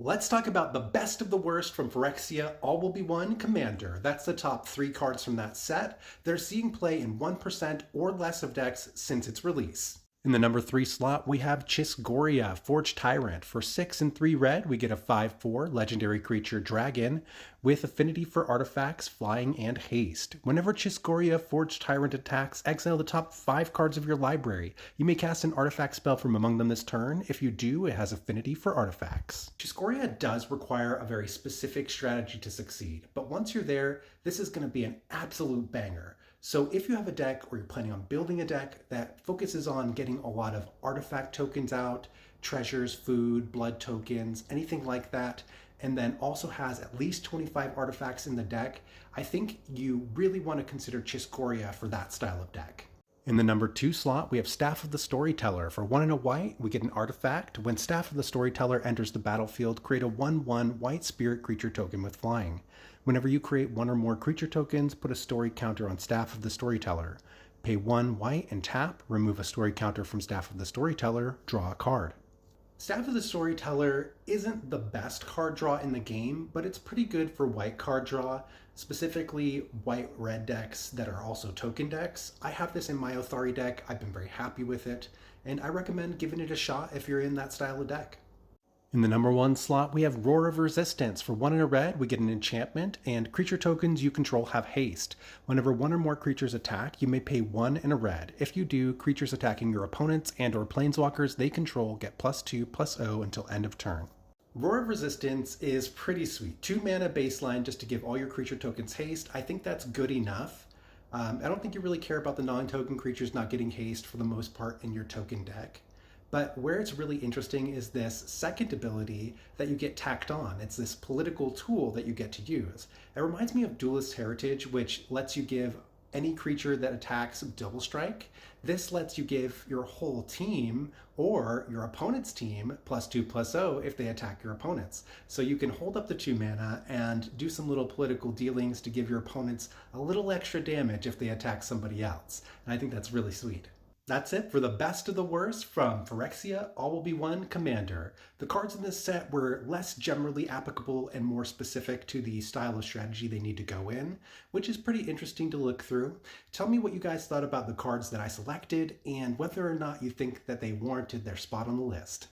Let's talk about the best of the worst from Phyrexia All Will Be One Commander. That's the top 3 cards from that set. They're seeing play in 1% or less of decks since its release. In the number 3 slot, we have Chisgoria, Forged Tyrant. For 6 and 3 red, we get a 5/4 legendary creature dragon with affinity for artifacts, flying, and haste. Whenever Chisgoria, Forged Tyrant attacks, exile the top 5 cards of your library. You may cast an artifact spell from among them this turn. If you do, it has affinity for artifacts. Chisgoria does require a very specific strategy to succeed, but once you're there, this is going to be an absolute banger. So if you have a deck or you're planning on building a deck that focuses on getting a lot of artifact tokens out, treasures, food, blood tokens, anything like that, and then also has at least 25 artifacts in the deck, I think you really want to consider Chiscoria for that style of deck. In the number 2 slot, we have Staff of the Storyteller. For 1 and a white, we get an artifact. When Staff of the Storyteller enters the battlefield, create a 1/1 white spirit creature token with flying. Whenever you create 1 or more creature tokens, put a story counter on Staff of the Storyteller. Pay 1 white and tap, remove a story counter from Staff of the Storyteller, draw a card. Staff of the Storyteller isn't the best card draw in the game, but it's pretty good for white card draw, specifically white-red decks that are also token decks. I have this in my Othari deck. I've been very happy with it, and I recommend giving it a shot if you're in that style of deck. In the number 1 slot, we have Roar of Resistance. For 1 and a red, we get an enchantment, and creature tokens you control have haste. Whenever 1 or more creatures attack, you may pay 1 and a red. If you do, creatures attacking your opponents and or planeswalkers they control get +2/+0 until end of turn. Roar of Resistance is pretty sweet. 2 mana baseline just to give all your creature tokens haste. I think that's good enough. I don't think you really care about the non-token creatures not getting haste for the most part in your token deck. But where it's really interesting is this second ability that you get tacked on. It's this political tool that you get to use. It reminds me of Duelist Heritage, which lets you give any creature that attacks double strike. This lets you give your whole team or your opponent's team +2/+0 if they attack your opponents. So you can hold up the 2 mana and do some little political dealings to give your opponents a little extra damage if they attack somebody else. And I think that's really sweet. That's it for the best of the worst from Phyrexia All Will Be One Commander. The cards in this set were less generally applicable and more specific to the style of strategy they need to go in, which is pretty interesting to look through. Tell me what you guys thought about the cards that I selected and whether or not you think that they warranted their spot on the list.